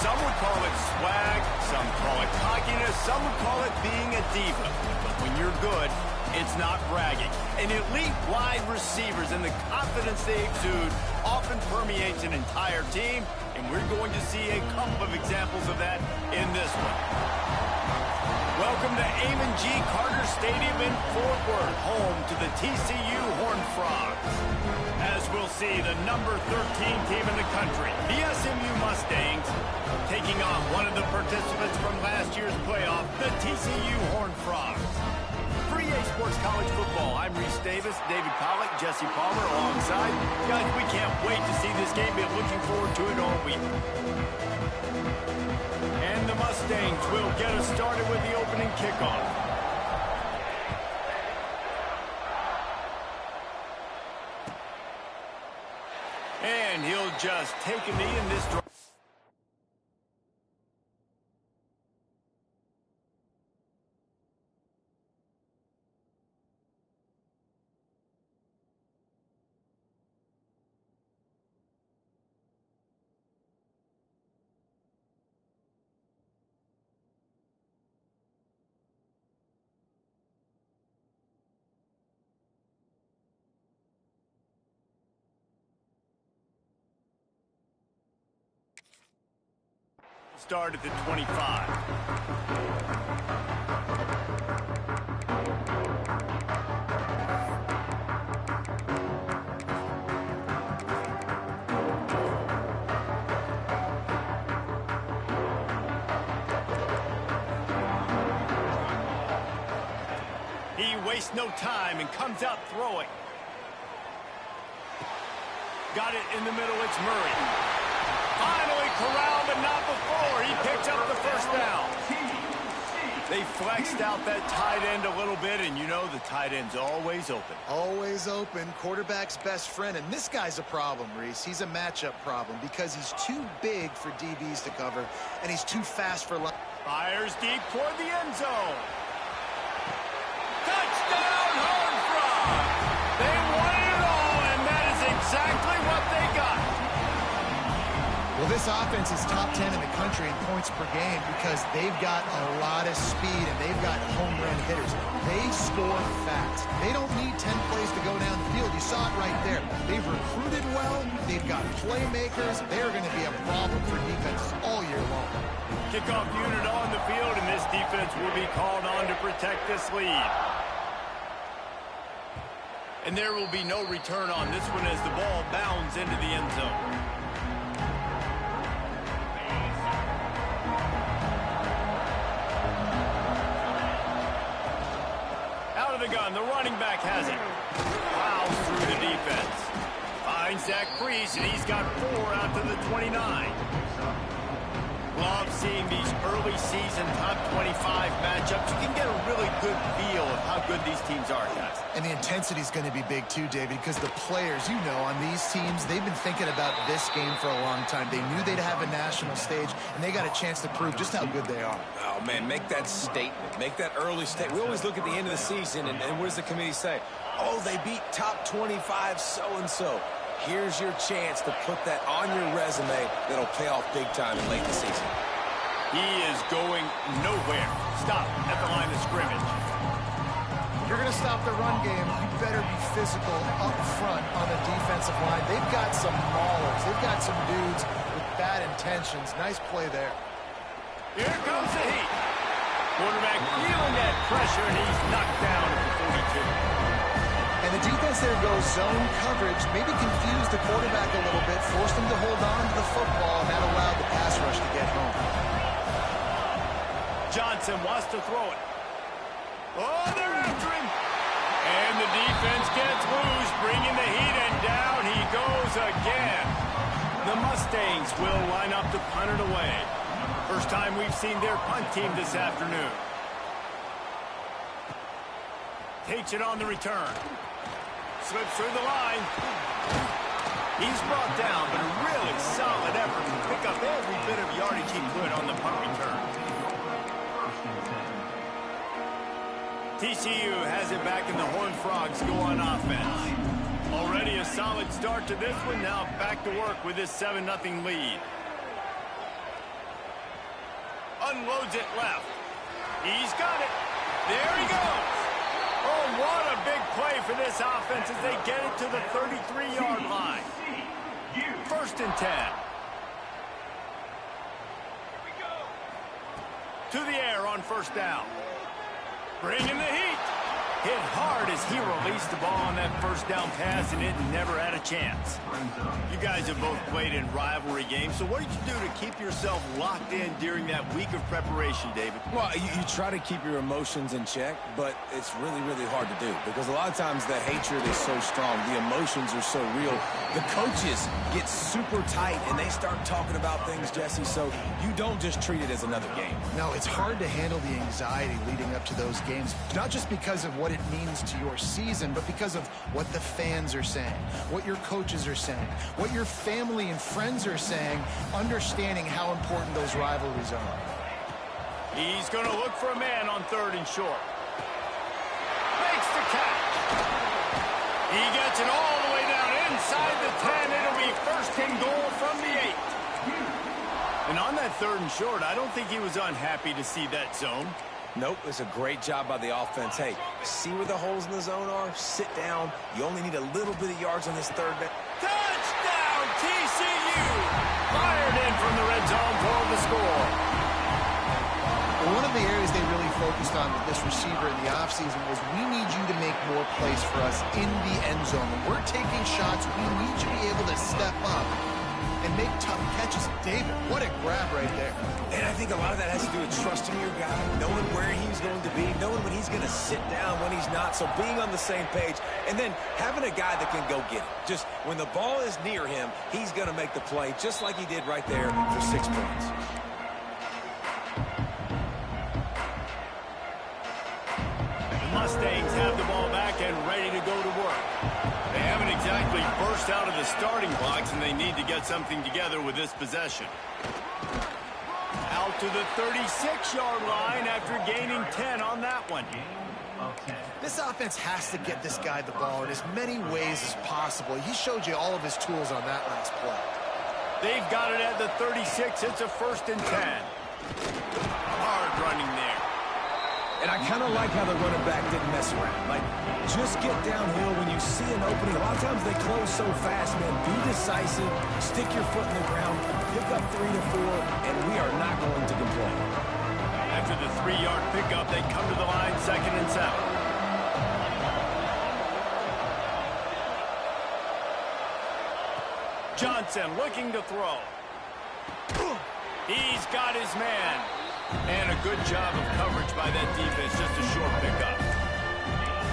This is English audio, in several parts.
Some would call it swag, some call it cockiness, some would call it being a diva. But when you're good, it's not bragging. And elite wide receivers and the confidence they exude often permeates an entire team, and we're going to see a couple of examples of that in this one. Welcome to Amon G. Carter Stadium in Fort Worth, home to the TCU Horned Frogs. As we'll see, the number 13 team in the country, the SMU Mustangs, taking on one of the participants from last year's playoff, the TCU Horned Frogs. For EA Sports College Football, I'm Reese Davis, David Pollock, Jesse Palmer alongside. Guys, we can't wait to see this game. Been looking forward to it all week. And the Mustangs will get us started with the opening kickoff. And he'll just take a knee in this drive. Start at the 25. He wastes no time and comes out throwing. Got it in the middle, it's Murray. Finally corralled, but not before. He picked up the first down. They flexed out that tight end a little bit, and you know the tight end's always open. Always open. Quarterback's best friend. And this guy's a problem, Reese. He's a matchup problem because he's too big for DBs to cover, and he's too fast for... Fires deep toward the end zone. Touchdown, Horned Frogs! They wanted it all, and that is exactly what they got. Well, this offense is top 10 in the country in points per game because they've got a lot of speed and they've got home run hitters. They score fast. They don't need 10 plays to go down the field. You saw it right there. They've recruited well. They've got playmakers. They're going to be a problem for defenses all year long. Kickoff unit on the field, and this defense will be called on to protect this lead. And there will be no return on this one as the ball bounds into the end zone. The gun, the running back has it. Plows through the defense. Finds that crease, and he's got 4 out to the 29. Love seeing these early season top 25 matchups. You can get a really good feel of how good these teams are, guys. And the intensity is going to be big too, David, because the players, you know, on these teams, they've been thinking about this game for a long time. They knew they'd have a national stage, and they got a chance to prove just how good they are. Oh, man, make that statement. Make that early statement. We always look at the end of the season, and what does the committee say? Oh, they beat top 25 so-and-so. Here's your chance to put that on your resume that'll pay off big time in late in the season. He is going nowhere. Stop at the line of scrimmage. If you're going to stop the run game, you better be physical up front on the defensive line. They've got some maulers. They've got some dudes with bad intentions. Nice play there. Here comes the heat. Quarterback feeling that pressure, and he's knocked down at the 42. And the defense there goes zone coverage, maybe confused the quarterback a little bit, forced him to hold on to the football, and that allowed the pass rush to get home. Johnson wants to throw it. Oh, they're after him. And the defense gets loose, bringing the heat, and down he goes again. The Mustangs will line up to punt it away. First time we've seen their punt team this afternoon. Takes it on the return. Slips through the line. He's brought down, but a really solid effort to pick up every bit of yardage he could on the punt return. TCU has it back, and the Horned Frogs go on offense. Already a solid start to this one. Now back to work with this 7-0 lead. unloads it left. He's got it. There he goes. Oh, what a big play for this offense as they get it to the 33-yard line. 1st and 10. To the air on 1st down. Bringing the heat. Hit hard as he released the ball on that 1st down pass, and it never had a chance. You guys have both played in rivalry games, so what did you do to keep yourself locked in during that week of preparation, David? Well, you try to keep your emotions in check, but it's really, really hard to do because a lot of times the hatred is so strong. The emotions are so real. The coaches get super tight, and they start talking about things, Jesse, so you don't just treat it as another game. No, it's hard to handle the anxiety leading up to those games, not just because of what it means to your season, but because of what the fans are saying, what your coaches are saying, what your family and friends are saying, understanding how important those rivalries are. He's going to look for a man on 3rd and short. Makes the catch. He gets it all the way down inside the 10. It'll be 1st and goal from the 8. And on that 3rd and short, I don't think he was unhappy to see that zone. Nope, it's a great job by the offense. Hey, see where the holes in the zone are? Sit down. You only need a little bit of yards on this 3rd down. Touchdown, TCU! Fired in from the red zone for the score. Well, one of the areas they really focused on with this receiver in the offseason was we need you to make more plays for us in the end zone. When we're taking shots, we need you to be able to step up and make tough catches. David, what a grab right there. And I think a lot of that has to do with trusting your guy, knowing where he's going to be, knowing when he's going to sit down, when he's not, so being on the same page, and then having a guy that can go get it. Just when the ball is near him, he's going to make the play, just like he did right there for 6 points. The Mustangs have the ball back and ready to go to work. They haven't exactly burst out of the starting blocks, and they need to get something together with this possession. Out to the 36-yard line after gaining 10 on that one. This offense has to get this guy the ball in as many ways as possible. He showed you all of his tools on that last play. They've got it at the 36. It's a 1st and 10. Hard running there. And I kind of like how the running back didn't mess around. Like, just get downhill when you see an opening. A lot of times they close so fast, man. Be decisive, stick your foot in the ground, pick up 3 to 4, and we are not going to complain. After the 3-yard pickup, they come to the line 2nd and 7. Johnson looking to throw. He's got his man. And a good job of coverage by that defense, just a short pickup.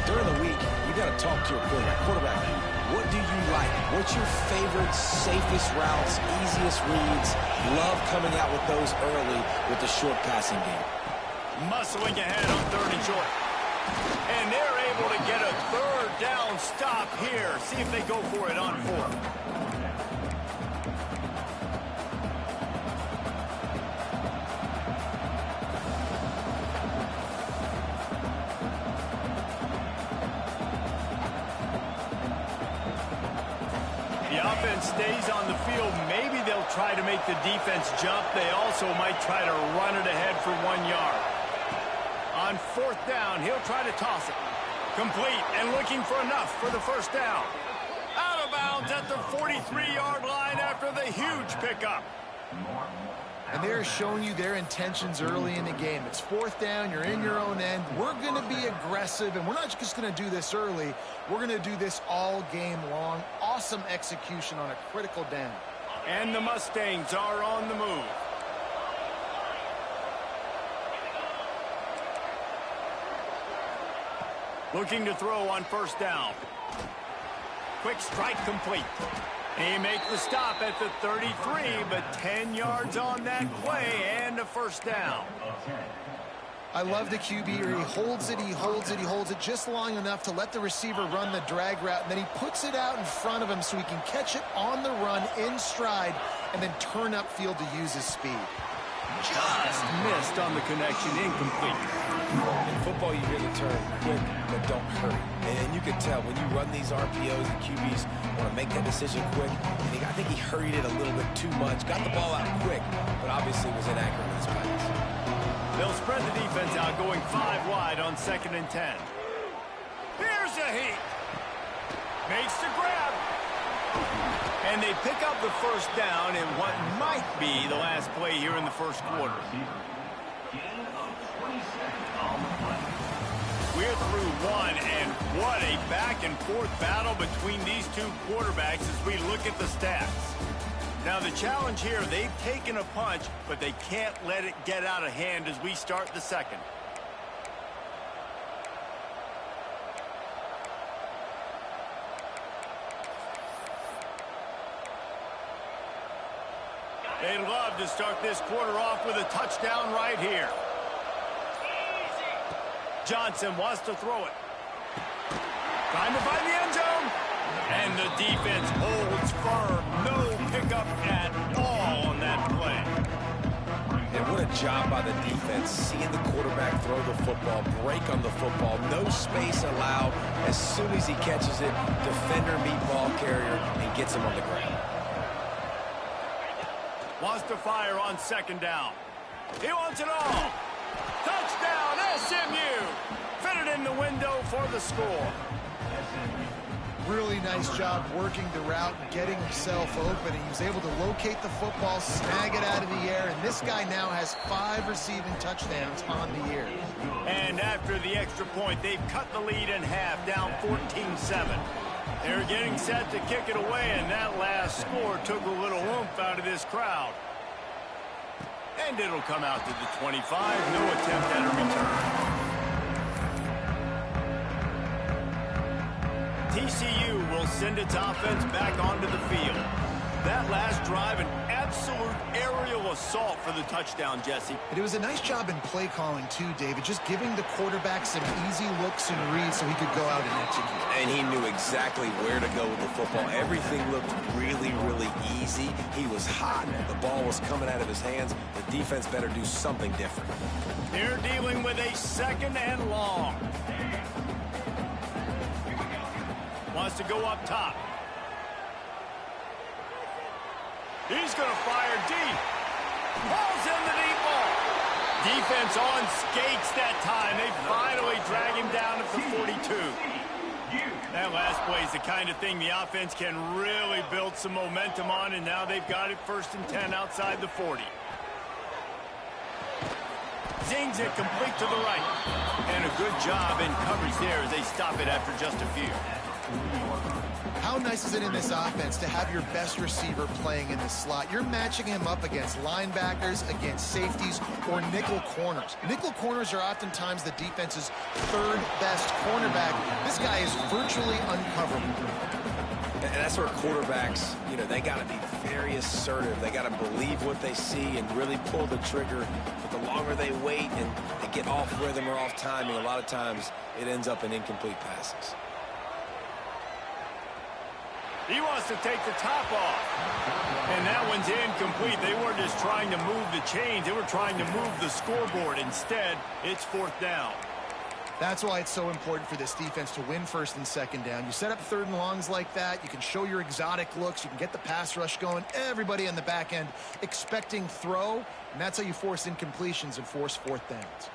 During the week, you got to talk to your quarterback. What do you like? What's your favorite, safest routes, easiest reads? Love coming out with those early with the short passing game. Muscling ahead on 3rd and short. And they're able to get a 3rd down stop here. See if they go for it on 4th. Stays on the field. Maybe they'll try to make the defense jump. They also might try to run it ahead for 1 yard. On 4th down, he'll try to toss it. Complete and looking for enough for the 1st down. Out of bounds at the 43-yard line after the huge pickup. And they're showing you their intentions early in the game. It's 4th down, you're in your own end. We're going to be aggressive, and we're not just going to do this early. We're going to do this all game long. Awesome execution on a critical down. And the Mustangs are on the move. Looking to throw on 1st down. Quick strike complete. He makes the stop at the 33, but 10 yards on that play and a 1st down. I love the QB here. He holds it, he holds it, he holds it just long enough to let the receiver run the drag route, and then he puts it out in front of him so he can catch it on the run in stride and then turn upfield to use his speed. Just missed on the connection, incomplete. In football, you hear the term quick, but don't hurry. And you can tell when you run these RPOs, the QBs want to make that decision quick. And I think he hurried it a little bit too much, got the ball out quick, but obviously was inaccurate in his pass. They'll spread the defense out, going 5 wide on 2nd and 10. Here's a heat. Makes the grab. And they pick up the first down in what might be the last play here in the first quarter. We're through one, and what a back-and-forth battle between these two quarterbacks as we look at the stats. Now, the challenge here, they've taken a punch, but they can't let it get out of hand as we start the second. They'd love to start this quarter off with a touchdown right here. Johnson wants to throw it. Trying to find the end zone. And the defense holds firm. No pickup at all on that play. And what a job by the defense, seeing the quarterback throw the football, break on the football, no space allowed. As soon as he catches it, defender meet ball carrier and gets him on the ground. Wants to fire on 2nd down. He wants it all. Touchdown, SMU. Fitted in the window for the score. Really nice job working the route and getting himself open. He was able to locate the football, snag it out of the air, and this guy now has 5 receiving touchdowns on the year. And after the extra point, they've cut the lead in half, down 14-7. They're getting set to kick it away, and that last score took a little oomph out of this crowd. And it'll come out to the 25. No attempt at a return. TCU will send its offense back onto the field. That last drive, an absolute aerial assault for the touchdown, Jesse. But it was a nice job in play calling, too, David, just giving the quarterback some easy looks and reads so he could go out and execute. And he knew exactly where to go with the football. Everything looked really, really easy. He was hot. The ball was coming out of his hands. The defense better do something different. They're dealing with a 2nd and long. Wants to go up top. He's going to fire deep. Ball's in the deep ball. Defense on skates that time. They finally drag him down at the 42. That last play is the kind of thing the offense can really build some momentum on, and now they've got it 1st and 10 outside the 40. Zings it complete to the right. And a good job in coverage there as they stop it after just a few. How nice is it in this offense to have your best receiver playing in the slot? You're matching him up against linebackers, against safeties, or nickel corners. Nickel corners are oftentimes the defense's 3rd best cornerback. This guy is virtually uncoverable. And that's where quarterbacks, you know, they got to be very assertive. They got to believe what they see and really pull the trigger. But the longer they wait and they get off rhythm or off timing, a lot of times it ends up in incomplete passes. He wants to take the top off. And that one's incomplete. They weren't just trying to move the chains. They were trying to move the scoreboard. Instead, it's 4th down. That's why it's so important for this defense to win 1st and 2nd down. You set up 3rd and longs like that. You can show your exotic looks. You can get the pass rush going. Everybody on the back end expecting throw. And that's how you force incompletions and force 4th downs.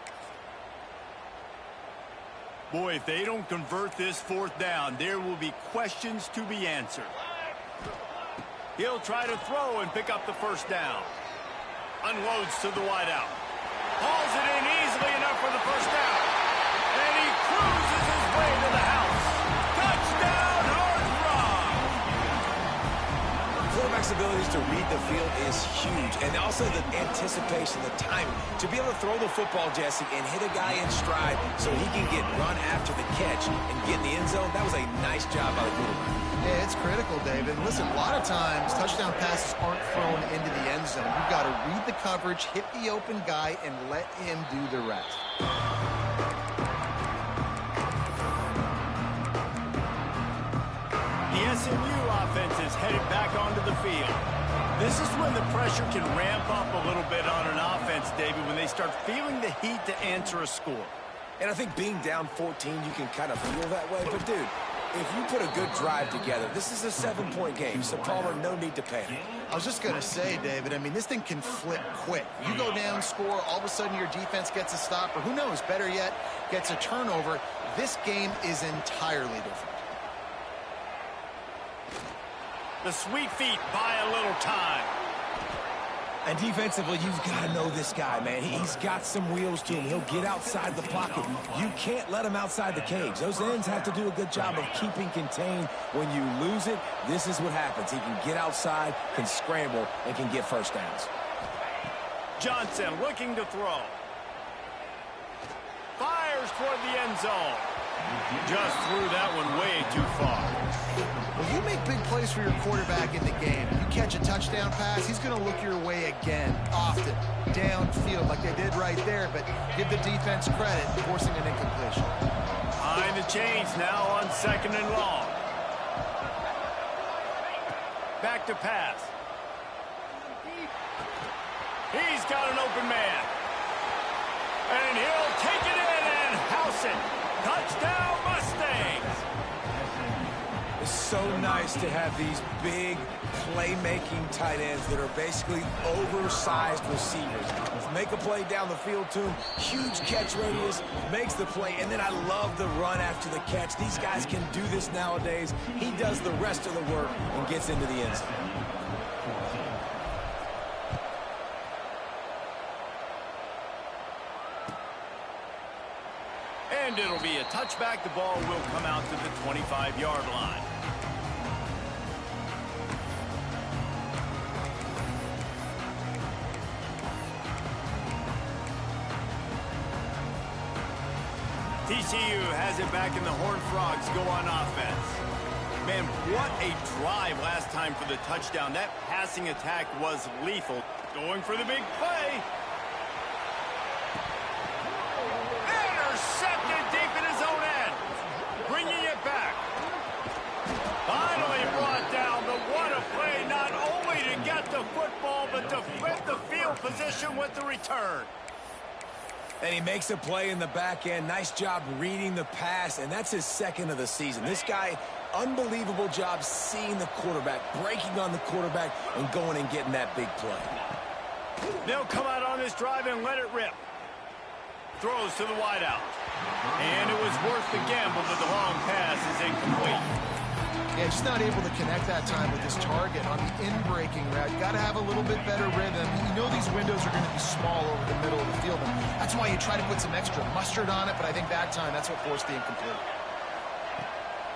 Boy, if they don't convert this 4th down, there will be questions to be answered. He'll try to throw and pick up the 1st down. Unloads to the wideout. Hauls it in easily enough for the 1st down. And he cruises his way to the house. Touchdown, Armstrong! Quarterback's abilities to read the field is huge. And also the anticipation, the timing. To be able to throw the football, Jesse, and hit a guy in stride so he can get run after the catch and get in the end zone, that was a nice job by the quarterback. Yeah, it's critical, David. Listen, a lot of times touchdown passes aren't thrown into the end zone. You've got to read the coverage, hit the open guy, and let him do the rest. The SMU offense is headed back onto the field. This is when the pressure can ramp up a little bit on an offense, David, when they start feeling the heat to answer a score. And I think being down 14, you can kind of feel that way. But, dude, if you put a good drive together, this is a 7-point game, so Palmer, no need to panic. I was just going to say, David, I mean, this thing can flip quick. You go down, score, all of a sudden your defense gets a stop, or who knows, better yet, gets a turnover. This game is entirely different. The sweet feet buy a little time. And defensively, you've got to know this guy, man. He's got some wheels to him. He'll get outside the pocket. You can't let him outside the cage. Those ends have to do a good job of keeping contained. When you lose it, this is what happens. He can get outside, can scramble, and can get first downs. Johnson looking to throw. Fires toward the end zone. Just threw that one way too far. Well, you make big plays for your quarterback in the game. You catch a touchdown pass, he's going to look your way again, often, downfield like they did right there, but give the defense credit, forcing an incompletion. Behind the chains now on 2nd and long. Back to pass. He's got an open man. And he'll take it in and house it. Touchdown, Mustangs! It's so nice to have these big playmaking tight ends that are basically oversized receivers. Make a play down the field to him, huge catch radius, makes the play, and then I love the run after the catch. These guys can do this nowadays. He does the rest of the work and gets into the end zone. And it'll be a touchback. The ball will come out to the 25-yard line. TCU has it back, and the Horned Frogs go on offense. Man, what a drive last time for the touchdown. That passing attack was lethal. Going for the big play. Intercepted deep in his own end. Bringing it back. Finally brought down, but what a play, not only to get the football, but to flip the field position with the return. And he makes a play in the back end. Nice job reading the pass, and that's his 2nd of the season. This guy, unbelievable job seeing the quarterback, breaking on the quarterback, and going and getting that big play. They'll come out on this drive and let it rip. Throws to the wideout. And it was worth the gamble, but the long pass is incomplete. Yeah, just not able to connect that time with his target on the in-breaking route. You got to have a little bit better rhythm. You know these windows are going to be small over the middle of the field, and that's why you try to put some extra mustard on it, but I think that time that's what forced the incomplete.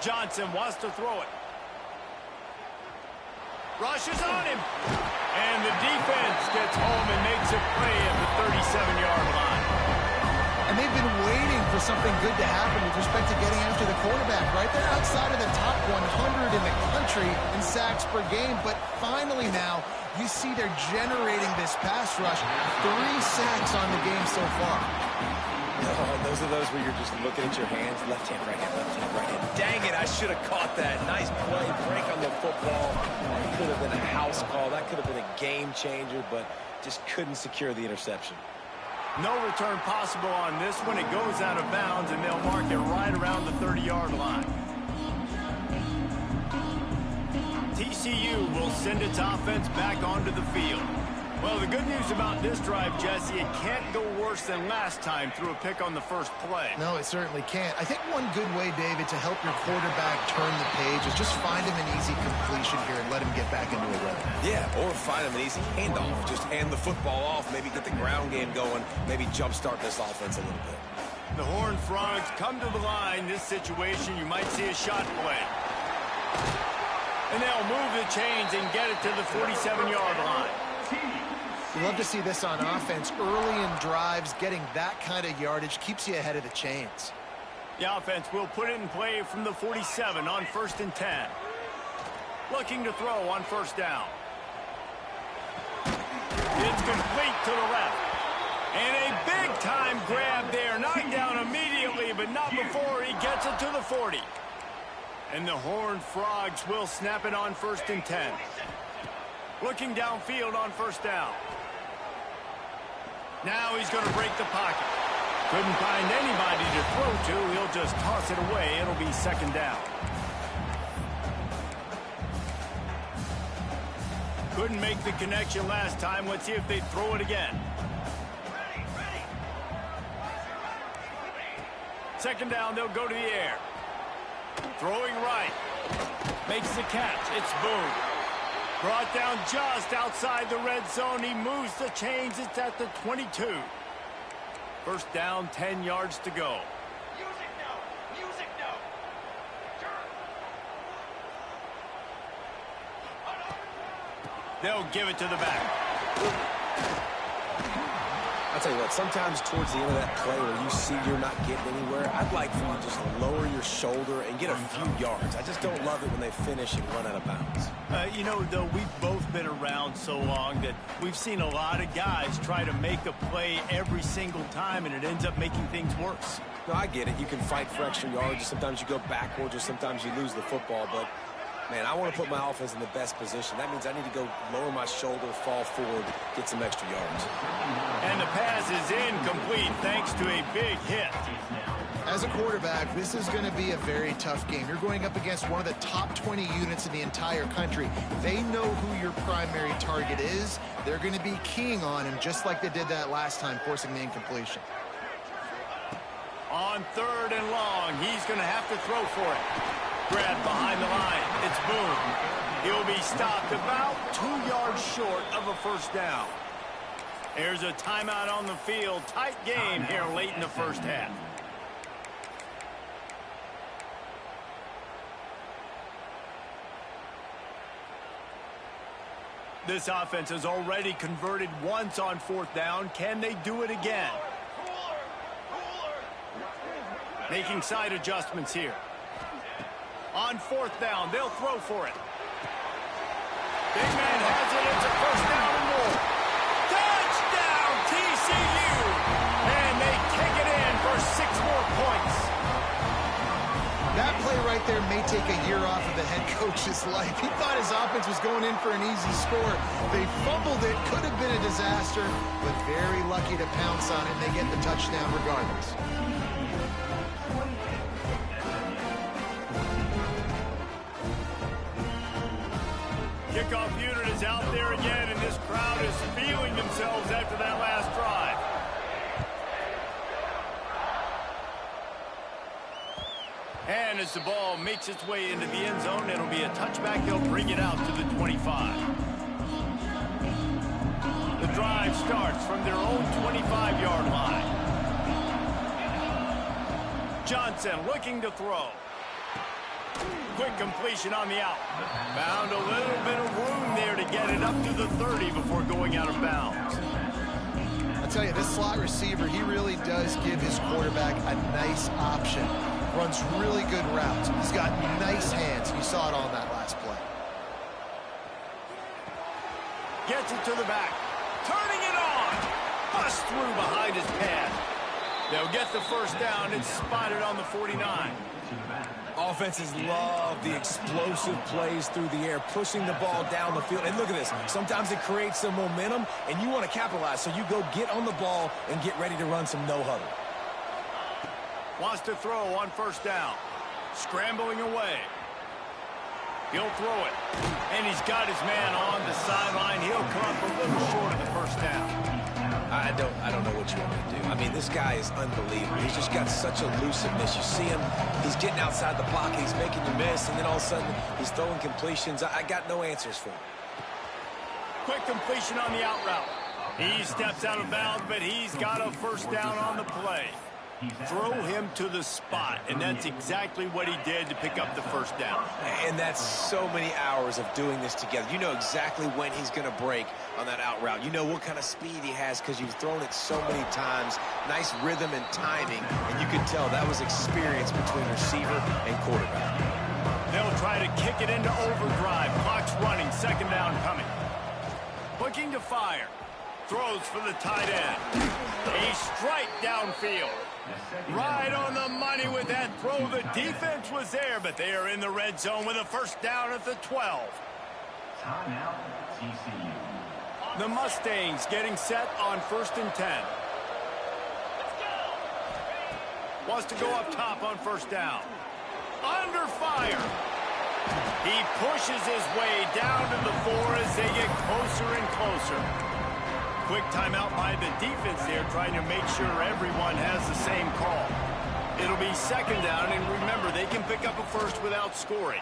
Johnson wants to throw it. Rushes on him. And the defense gets home and makes a play at the 37-yard line. And they've been waiting for something good to happen with respect to getting after the quarterback, right? They're outside of the top 100 in the country in sacks per game, but finally now you see they're generating this pass rush. 3 sacks on the game so far. Oh, those are those where you're just looking at your hands. Left hand, right hand, left hand, right hand. Dang it, I should have caught that. Nice play, break on the football. That could have been a house call. That could have been a game changer, but just couldn't secure the interception. No return possible on this one. It goes out of bounds, and they'll mark it right around the 30-yard line. TCU will send its offense back onto the field. Well, the good news about this drive, Jesse, it can't go worse than last time through a pick on the first play. No, it certainly can't. I think one good way, David, to help your quarterback turn the page is just find him an easy completion here and let him get back into a rhythm. Yeah, or find him an easy handoff. Just hand the football off, maybe get the ground game going, maybe jumpstart this offense a little bit. The Horned Frogs come to the line. This situation, you might see a shot play. And they'll move the chains and get it to the 47-yard line. You love to see this on offense. Early in drives, getting that kind of yardage keeps you ahead of the chains. The offense will put it in play from the 47 on 1st and 10. Looking to throw on 1st down. It's complete to the left. And a big-time grab there. Knocked down immediately, but not before he gets it to the 40. And the Horned Frogs will snap it on 1st and 10. Looking downfield on 1st down. Now he's going to break the pocket. Couldn't find anybody to throw to. He'll just toss it away. It'll be 2nd down. Couldn't make the connection last time. Let's see if they throw it again. Second down, they'll go to the air. Throwing right. Makes the catch. It's Boone. Brought down just outside the red zone. He moves the chains. It's at the 22. First down, 10 yards to go. Music now. Music now. They'll give it to the back. I'll tell you what, sometimes towards the end of that play where you see you're not getting anywhere, I'd like for you to just lower your shoulder and get a few yards. I just don't love it when they finish and run out of bounds. You know, though, we've both been around so long that we've seen a lot of guys try to make a play every single time, and it ends up making things worse. No, I get it. You can fight for extra yards, or sometimes you go backwards, or sometimes you lose the football, but man, I want to put my offense in the best position. That means I need to go lower my shoulder, fall forward, get some extra yards. And the pass is incomplete thanks to a big hit. As a quarterback, this is going to be a very tough game. You're going up against one of the top 20 units in the entire country. They know who your primary target is. They're going to be keying on him just like they did that last time, forcing the incompletion. On third and long, he's going to have to throw for it. Grabbed behind the line. It's Boone. He'll be stopped about 2 yards short of a first down. There's a timeout on the field. Tight game here late in the first half. This offense has already converted once on fourth down. Can they do it again? Making side adjustments here. On fourth down, they'll throw for it. Big man has it. It's a first down and more. Touchdown, TCU! And they kick it in for 6 more points. That play right there may take a year off of the head coach's life. He thought his offense was going in for an easy score. They fumbled it. Could have been a disaster, but very lucky to pounce on it, and they get the touchdown regardless. Kickoff unit is out there again, and this crowd is feeling themselves after that last drive. And as the ball makes its way into the end zone, it'll be a touchback. They'll bring it out to the 25. The drive starts from their own 25-yard line. Johnson looking to throw. Quick completion on the out. Found a little bit of room there to get it up to the 30 before going out of bounds. I'll tell you, this slot receiver, he really does give his quarterback a nice option. Runs really good routes. He's got nice hands. You saw it on that last play. Gets it to the back. Turning it on. Bust through behind his pad. They'll get the first down. It's spotted on the 49. Offenses love the explosive plays through the air, pushing the ball down the field. And look at this. Sometimes it creates some momentum, and you want to capitalize. So you go get on the ball and get ready to run some no-huddle. Wants to throw on first down. Scrambling away. He'll throw it. And he's got his man on the sideline. He'll come up a little short of the first down. I don't know what you want me to do. I mean, this guy is unbelievable. He's just got such elusiveness. You see him, he's getting outside the pocket, he's making you miss, and then all of a sudden, he's throwing completions. I got no answers for him. Quick completion on the out route. He steps out of bounds, but he's got a first down on the play. Throw him to the spot, and that's exactly what he did to pick up the first down. And that's so many hours of doing this together. You know exactly when he's going to break on that out route. You know what kind of speed he has because you've thrown it so many times. Nice rhythm and timing, and you can tell that was experience between receiver and quarterback. They'll try to kick it into overdrive. Clock's running, second down coming. Looking to fire. Throws for the tight end. A strike downfield. Right on the money with that throw. The defense was there, but they are in the red zone with a first down at the 12. Timeout, TCU. The Mustangs getting set on 1st and 10. Wants to go up top on first down. Under fire. He pushes his way down to the 4 as they get closer and closer. Quick timeout by the defense there, trying to make sure everyone has the same call. It'll be second down, and remember, they can pick up a first without scoring.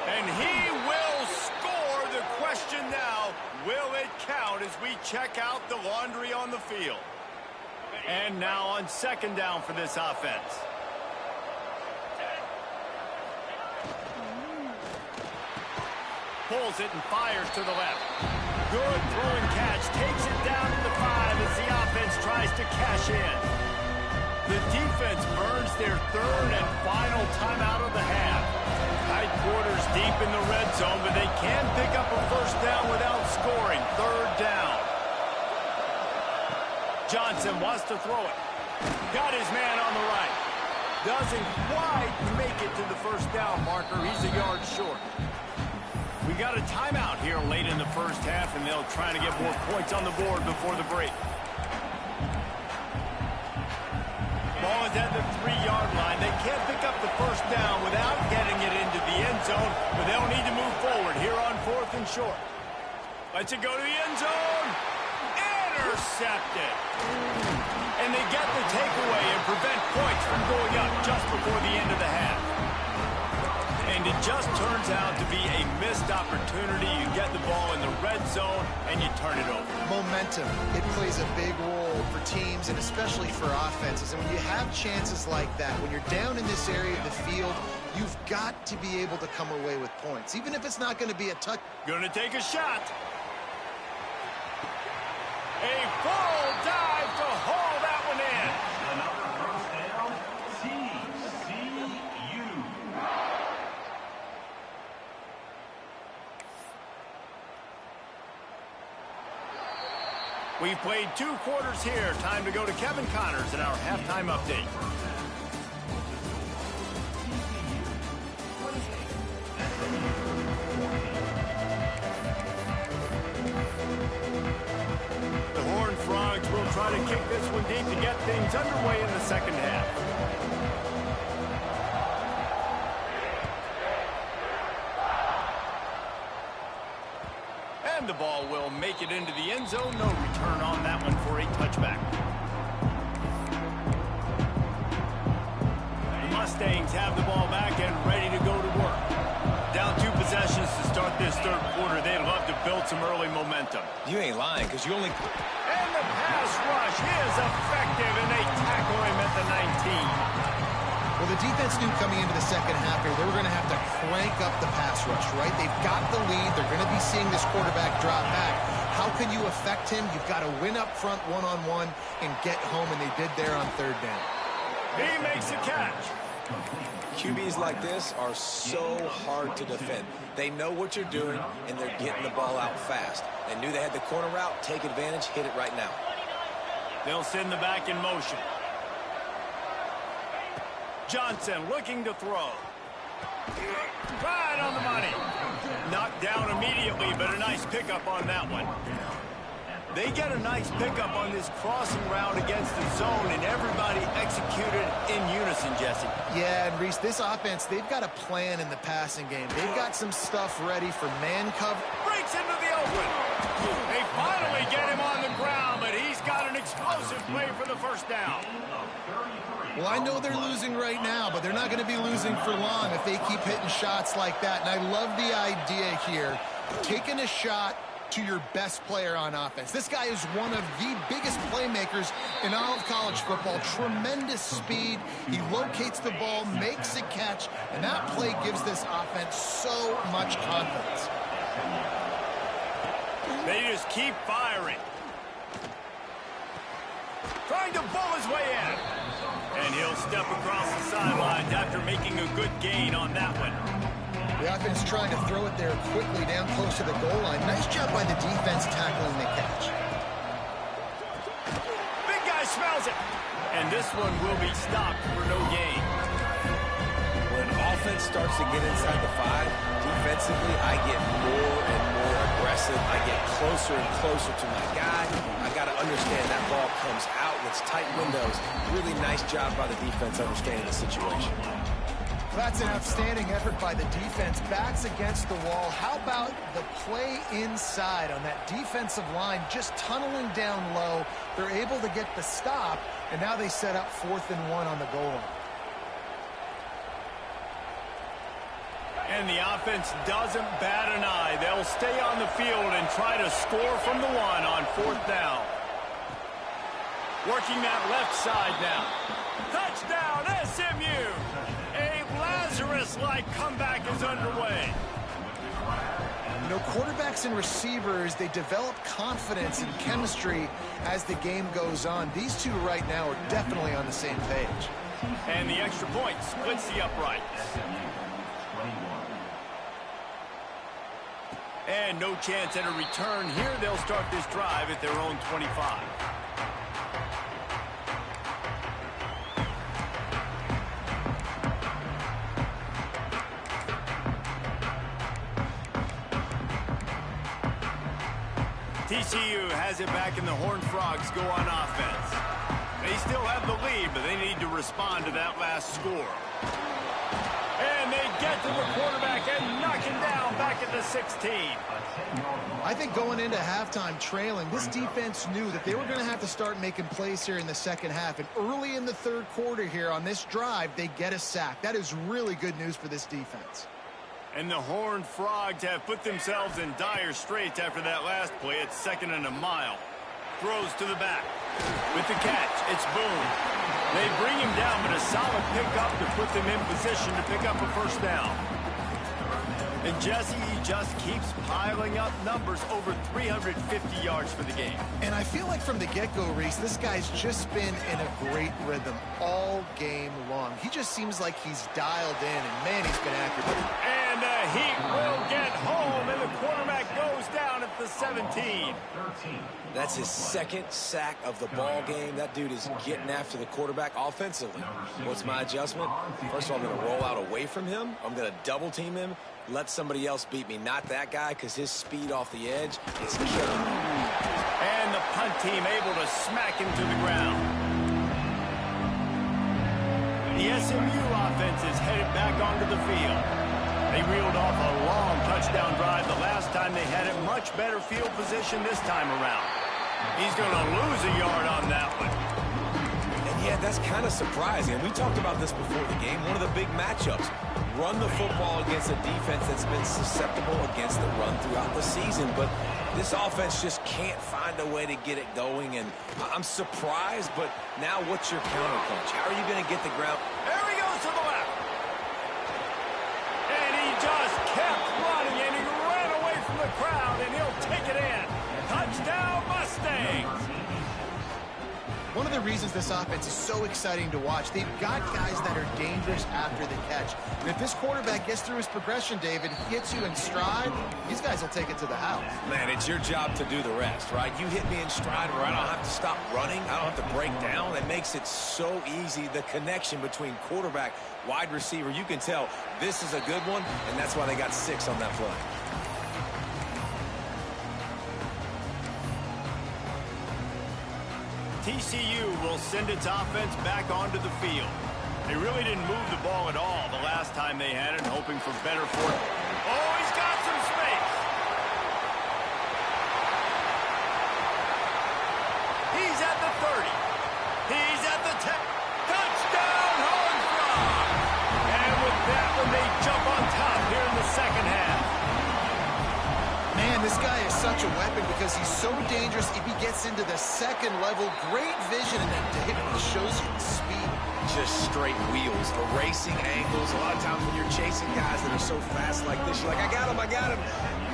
And he will score. The question now, will it count as we check out the laundry on the field? And now on second down for this offense. Pulls it and fires to the left. Good throwing catch. Takes it down to the 5 as the offense tries to cash in. The defense burns their third and final timeout of the half. Tight quarters deep in the red zone, but they can pick up a first down without scoring. Third down. Johnson wants to throw it. Got his man on the right. Doesn't quite make it to the first down marker. He's a yard short. We got a timeout here late in the first half, and they'll try to get more points on the board before the break. Ball is at the 3-yard line. They can't pick up the first down without getting it into the end zone, but they'll need to move forward here on 4th and short. Lets it go to the end zone. Intercepted. And they get the takeaway and prevent points from going up just before the end of the half. And it just turns out to be a missed opportunity. You get the ball in the red zone, and you turn it over. Momentum. It plays a big role for teams and especially for offenses. And when you have chances like that, when you're down in this area of the field, you've got to be able to come away with points, even if it's not going to be a touch. Going to take a shot. A full dive to haul that one in. Another first down, TCU. We've played 2 quarters here. Time to go to Kevin Connors in our halftime update. The Horned Frogs will try to kick this one deep to get things underway in the second half. And the ball will make it into the end zone. No return on that one for a touchback. The Mustangs have the ball back and ready to go to work. Down 2 possessions to start this third quarter. They'd love to build some early momentum. You ain't lying, because you only... And the pass rush is effective, and they tackle him at the 19. Well, the defense knew coming into the second half here, they were going to have to crank up the pass rush, right? They've got the lead. They're going to be seeing this quarterback drop back. How can you affect him? You've got to win up front one-on-one and get home, and they did there on third down. He makes the catch. QBs like this are so hard to defend. They know what you're doing, and they're getting the ball out fast. They knew they had the corner route. Take advantage. Hit it right now. They'll send the back in motion. Johnson looking to throw. Right on the money. Knocked down immediately, but a nice pickup on that one. They get a nice pickup on this crossing route against the zone, and everybody executed in unison, Jesse. Yeah, and Reese, this offense, they've got a plan in the passing game. They've got some stuff ready for man cover. Breaks into the open. They finally get him on the ground, but he's got an explosive play for the first down. Well, I know they're losing right now, but they're not going to be losing for long if they keep hitting shots like that. And I love the idea here, taking a shot to your best player on offense. This guy is one of the biggest playmakers in all of college football. Tremendous speed. He locates the ball, makes a catch, and that play gives this offense so much confidence. They just keep firing. Trying to bull his way in. And he'll step across the sidelines after making a good gain on that one. The offense trying to throw it there quickly down close to the goal line. Nice job by the defense tackling the catch. Big guy smells it. And this one will be stopped for no gain. When offense starts to get inside the 5, defensively, I get more and more aggressive. I get closer and closer to my guy. I got to understand that ball comes out. It's tight windows. Really nice job by the defense understanding the situation. That's an outstanding effort by the defense. Backs against the wall. How about the play inside on that defensive line, just tunneling down low. They're able to get the stop, and now they set up 4th and 1 on the goal line. And the offense doesn't bat an eye. They'll stay on the field and try to score from the 1 on 4th down. Working that left side now. Touchdown, SMU! A Lazarus-like comeback is underway. You know, quarterbacks and receivers, they develop confidence and chemistry as the game goes on. These two right now are definitely on the same page. And the extra point splits the uprights. And no chance at a return here. They'll start this drive at their own 25. TCU has it back, and the Horned Frogs go on offense. They still have the lead, but they need to respond to that last score. And they get to the quarterback and knock him down back at the 16. I think going into halftime trailing, this defense knew that they were going to have to start making plays here in the second half. And early in the third quarter here on this drive, they get a sack. That is really good news for this defense. And the Horned Frogs have put themselves in dire straits after that last play. It's 2nd and a mile. Throws to the back. With the catch, it's Boone. They bring him down, but a solid pickup to put them in position to pick up a 1st down. And Jesse, he just keeps piling up numbers, over 350 yards for the game. And I feel like from the get-go, Reese, this guy's just been in a great rhythm all game long. He just seems like he's dialed in, and man, he's been accurate. And he will get home, and the quarterback goes down at the 17. That's his 2nd sack of the ball game. That dude is getting after the quarterback offensively. What's my adjustment? First of all, I'm going to roll out away from him. I'm going to double team him. Let somebody else beat me, not that guy, because his speed off the edge is killing me. And the punt team able to smack him to the ground. The SMU offense is headed back onto the field. They reeled off a long touchdown drive the last time they had it. Much better field position this time around. He's going to lose a yard on that one. And yeah, that's kind of surprising. And we talked about this before the game. One of the big matchups. Run the football against a defense that's been susceptible against the run throughout the season. But this offense just can't find a way to get it going. And I'm surprised, but now what's your counterpunch? How are you going to get the ground? There he goes to the left. And he just kept running, and he ran away from the crowd, and he'll take it in. Touchdown, Mustangs. One of the reasons this offense is so exciting to watch, they've got guys that are dangerous after the catch. And if this quarterback gets through his progression, David, hits you in stride, these guys will take it to the house. Man, it's your job to do the rest, right? You hit me in stride where I don't have to stop running. I don't have to break down. It makes it so easy, the connection between quarterback, wide receiver. You can tell this is a good one, and that's why they got 6 on that play. TCU will send its offense back onto the field. They really didn't move the ball at all the last time they had it, hoping for better fortune. Oh, he's got some space. He's at the 30. He's at the 10. Touchdown, Horned Frogs. And with that one, they jump on top here in the second half. Man, this guy is such a weapon because he's so dangerous. If he gets into the second level, great vision, and then he shows you the speed. Just straight wheels, erasing angles. A lot of times when you're chasing guys that are so fast like this, you're like, I got him, I got him.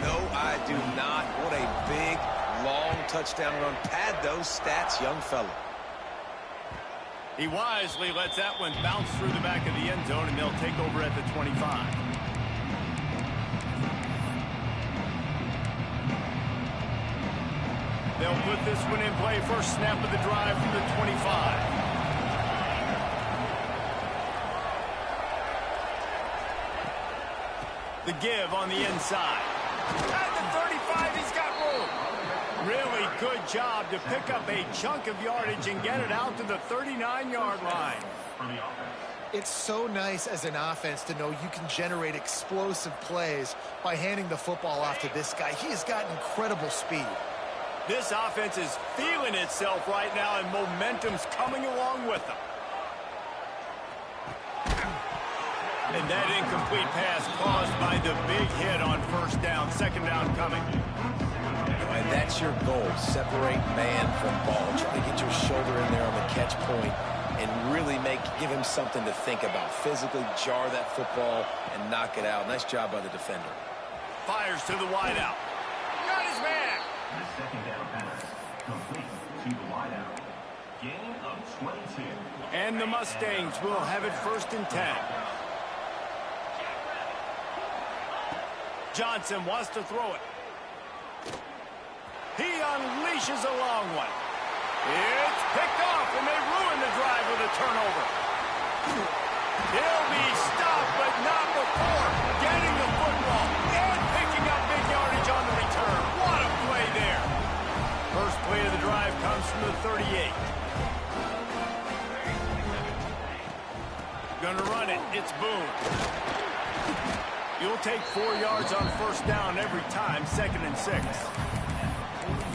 No, I do not. What a big, long touchdown run. Pad those stats, young fella. He wisely lets that one bounce through the back of the end zone, and they'll take over at the 25. They'll put this one in play. First snap of the drive from the 25. The give on the inside. At the 35, he's got room. Really good job to pick up a chunk of yardage and get it out to the 39-yard line. It's so nice as an offense to know you can generate explosive plays by handing the football off to this guy. He has got incredible speed. This offense is feeling itself right now, and momentum's coming along with them. And that incomplete pass caused by the big hit on first down. Second down coming. And that's your goal. Separate man from ball. Try to get your shoulder in there on the catch point and really give him something to think about. Physically jar that football and knock it out. Nice job by the defender. Fires to the wideout. Got his man. The second down pass complete to the wideout. Gain of 22. And the Mustangs will have it 1st and 10. Johnson wants to throw it. He unleashes a long one. It's picked off, and they ruin the drive with a turnover. He'll be stopped, but not before getting the football and picking up big yardage on the return. What a play there. First play of the drive comes from the 38. Gonna run it. It's Boone. You'll take 4 yards on first down every time, 2nd and 6.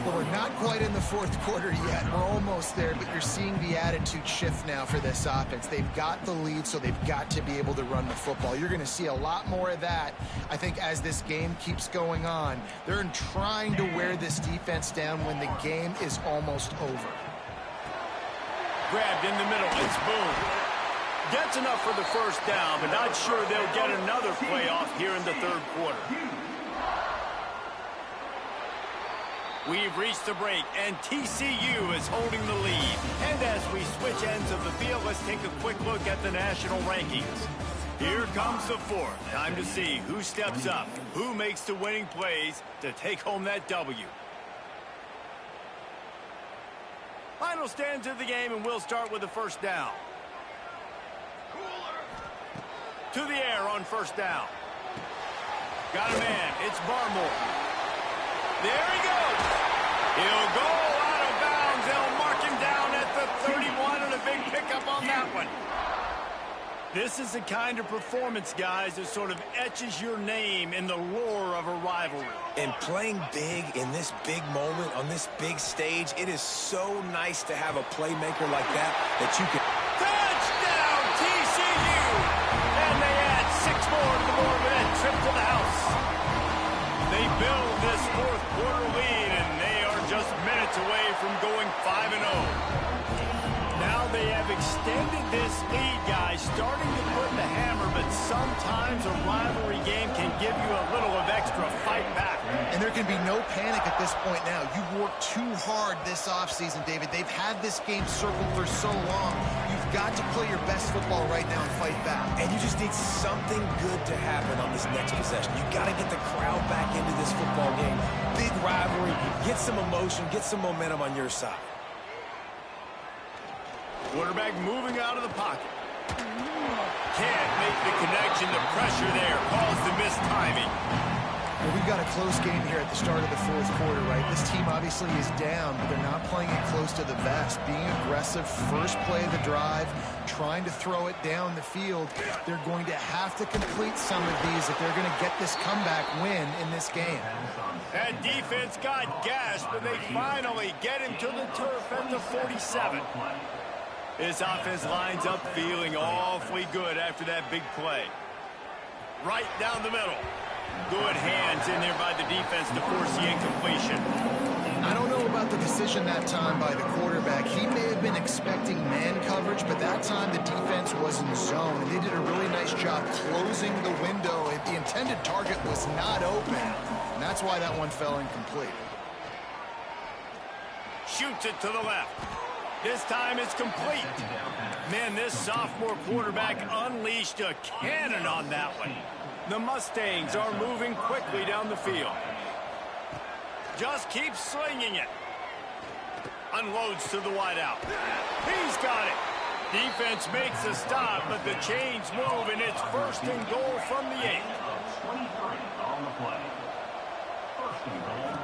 Well, we're not quite in the 4th quarter yet. We're almost there, but you're seeing the attitude shift now for this offense. They've got the lead, so they've got to be able to run the football. You're going to see a lot more of that, I think, as this game keeps going on. They're trying to wear this defense down when the game is almost over. Grabbed in the middle. It's Boone. Gets enough for the first down, but not sure they'll get another play off here in the 3rd quarter. We've reached the break, and TCU is holding the lead. And as we switch ends of the field, let's take a quick look at the national rankings. Here comes the 4th. Time to see who steps up, who makes the winning plays to take home that W. Final stands of the game, and we'll start with the first down. To the air on first down. Got a man. It's Barmore. There he goes. He'll go out of bounds. They'll mark him down at the 31, and a big pickup on that one. This is the kind of performance, guys, that sort of etches your name in the lore of a rivalry. And playing big in this big moment, on this big stage, it is so nice to have a playmaker like that you can... Touchdown, TCU! And they add 6 more to the board with that trip to the house. They build this 4th quarter lead, and they are just minutes away from going 5-0. Now they have extended this lead, guys, starting to put the hammer, but sometimes a rivalry game can give you a little of extra fight back. And there can be no panic at this point now. You've worked too hard this offseason, David. They've had this game circled for so long. You've got to play your best football right now and fight back. And you just need something good to happen on this next possession. You got to get the crowd back into this football game. Big rivalry. Get some emotion. Get some momentum on your side. Quarterback moving out of the pocket. Can't make the connection. The pressure there caused the missed timing. Well, we've got a close game here at the start of the 4th quarter, right? This team obviously is down, but they're not playing it close to the vest. Being aggressive, first play of the drive, trying to throw it down the field. They're going to have to complete some of these if they're going to get this comeback win in this game. That defense got gashed, but they finally get him to the turf at the 47. This offense lines up feeling awfully good after that big play. Right down the middle. Good hands in there by the defense to force the incompletion. I don't know about the decision that time by the quarterback. He may have been expecting man coverage, but that time the defense was in zone, and they did a really nice job closing the window. The intended target was not open, and that's why that one fell incomplete. Shoots it to the left. This time it's complete. Man, this sophomore quarterback unleashed a cannon on that one. The Mustangs are moving quickly down the field. Just keeps slinging it. Unloads to the wideout. He's got it. Defense makes a stop, but the chains move, and it's 1st and goal from the 8. 23 on the play. 1st and goal.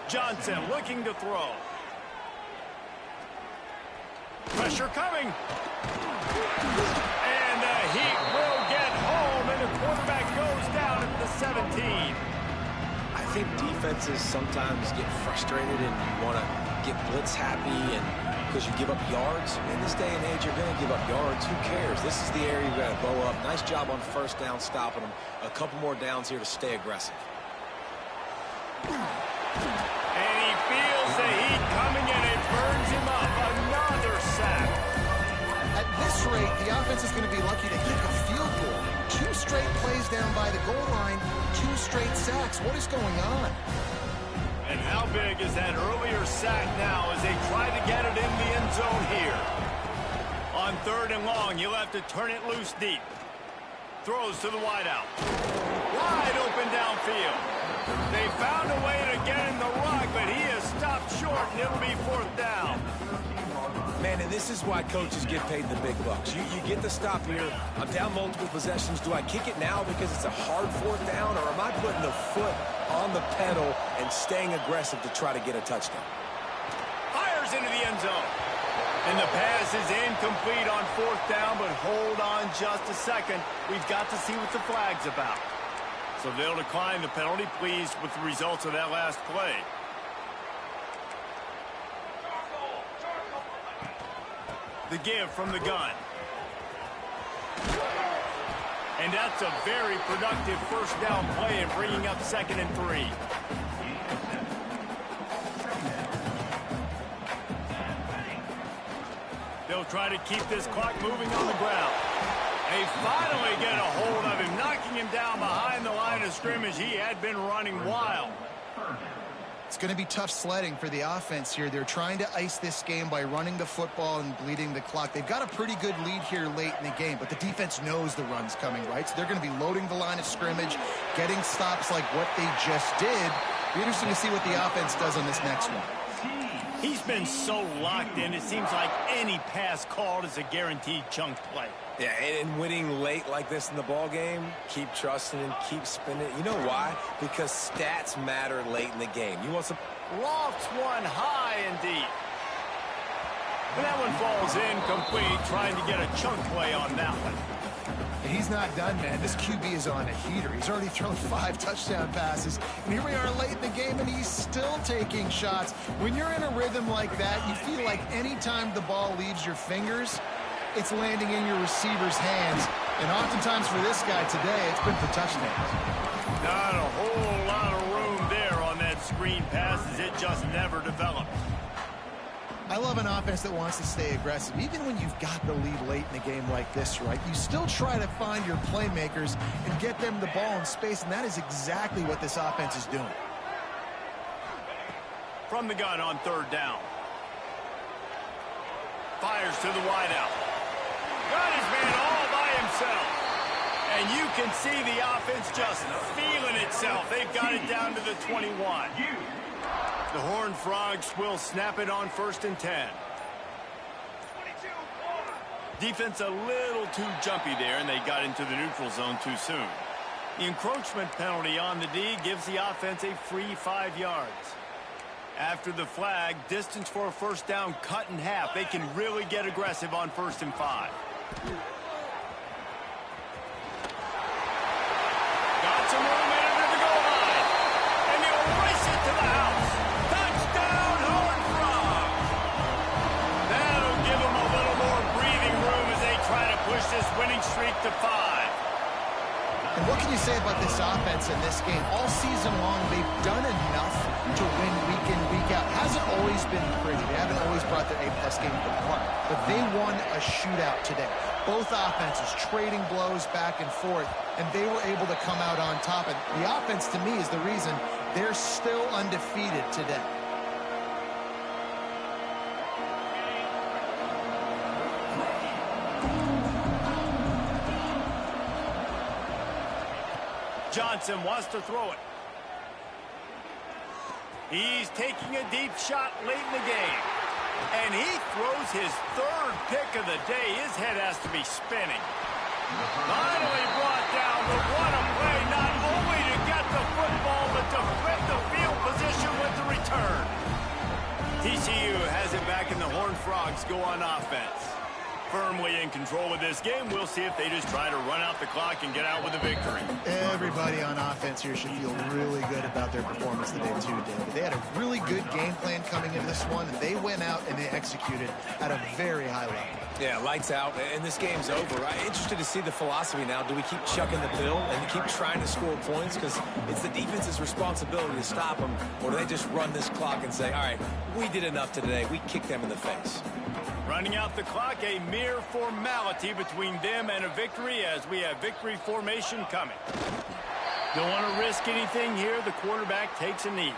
Johnson looking to throw. Pressure coming. And a heat will get home, and the quarterback goes down at the 17. I think defenses sometimes get frustrated and you want to get blitz happy and because you give up yards. In this day and age, you're going to give up yards. Who cares? This is the area you got to bow up. Nice job on first down stopping them. A couple more downs here to stay aggressive. And he feels the heat coming and it burns him up. Another sack. At this rate, the offense is going to be lucky to kick a field goal. 2 straight plays down by the goal line, 2 straight sacks. What is going on? And how big is that earlier sack now as they try to get it in the end zone here? On 3rd and long, you'll have to turn it loose deep. Throws to the wideout. Wide open downfield. They found a way to get in the ruck, but he is stopped short, and it'll be 4th down. Man, and this is why coaches get paid the big bucks. You get the stop here. I'm down multiple possessions. Do I kick it now because it's a hard 4th down, or am I putting the foot on the pedal and staying aggressive to try to get a touchdown? Fires into the end zone. And the pass is incomplete on 4th down, but hold on just a second. We've got to see what the flag's about. So they'll decline the penalty, pleased with the results of that last play. The give from the gun. And that's a very productive first down play and bringing up 2nd and 3. They'll try to keep this clock moving on the ground. They finally get a hold of him, knocking him down behind the line of scrimmage. He had been running wild. It's going to be tough sledding for the offense here. They're trying to ice this game by running the football and bleeding the clock. They've got a pretty good lead here late in the game, but the defense knows the run's coming, right? So they're going to be loading the line of scrimmage, getting stops like what they just did. Be interesting to see what the offense does on this next one. He's been so locked in, it seems like any pass called is a guaranteed chunk play. Yeah, and winning late like this in the ball game, keep trusting and keep spinning. You know why? Because stats matter late in the game. You want some... Lofts one high and deep. And that one falls incomplete, trying to get a chunk play on that one. And he's not done, man. This QB is on a heater. He's already thrown 5 touchdown passes. And here we are late in the game, and he's still taking shots. When you're in a rhythm like that, you feel like any time the ball leaves your fingers, it's landing in your receiver's hands. And oftentimes for this guy today, it's been for touchdowns. Not a whole lot of room there on that screen passes. It just never developed. I love an offense that wants to stay aggressive. Even when you've got the lead late in the game like this, right, you still try to find your playmakers and get them the ball in space, and that is exactly what this offense is doing. From the gun on 3rd down. Fires to the wideout. Got his man all by himself. And you can see the offense just feeling itself. They've got it down to the 21. The Horned Frogs will snap it on 1st and 10. Defense a little too jumpy there, and they got into the neutral zone too soon. The encroachment penalty on the D gives the offense a free 5 yards. After the flag, distance for a first down cut in half. They can really get aggressive on 1st and 5. Got some room in under the goal line. And they'll race it to the house. Touchdown, Horned Frogs. That'll give them a little more breathing room as they try to push this winning streak to 5. And what can you say about this offense in this game? All season long, they've done enough to win week in, week out. Hasn't always been pretty. They haven't always brought their A-plus game to the park. But they won a shootout today. Both offenses trading blows back and forth, and they were able to come out on top. And the offense, to me, is the reason they're still undefeated today. Johnson wants to throw it. He's taking a deep shot late in the game. And he throws his 3rd pick of the day. His head has to be spinning. Finally brought down, but what a play, not only to get the football, but to flip the field position with the return. TCU has it back, and the Horned Frogs go on offense. Firmly in control of this game. We'll see if they just try to run out the clock and get out with a victory. Everybody on offense here should feel really good about their performance today, too, David. They had a really good game plan coming into this one, and they went out and they executed at a very high level. Yeah, lights out, and this game's over. I'm interested to see the philosophy now. Do we keep chucking the pill and keep trying to score points? Because it's the defense's responsibility to stop them, or do they just run this clock and say, all right, we did enough today. We kicked them in the face. Running out the clock, a mere formality between them and a victory as we have victory formation coming. Don't want to risk anything here. The quarterback takes a knee.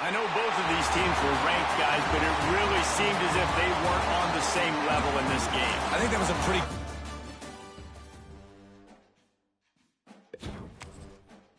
I know both of these teams were ranked, guys, but it really seemed as if they weren't on the same level in this game. I think that was a pretty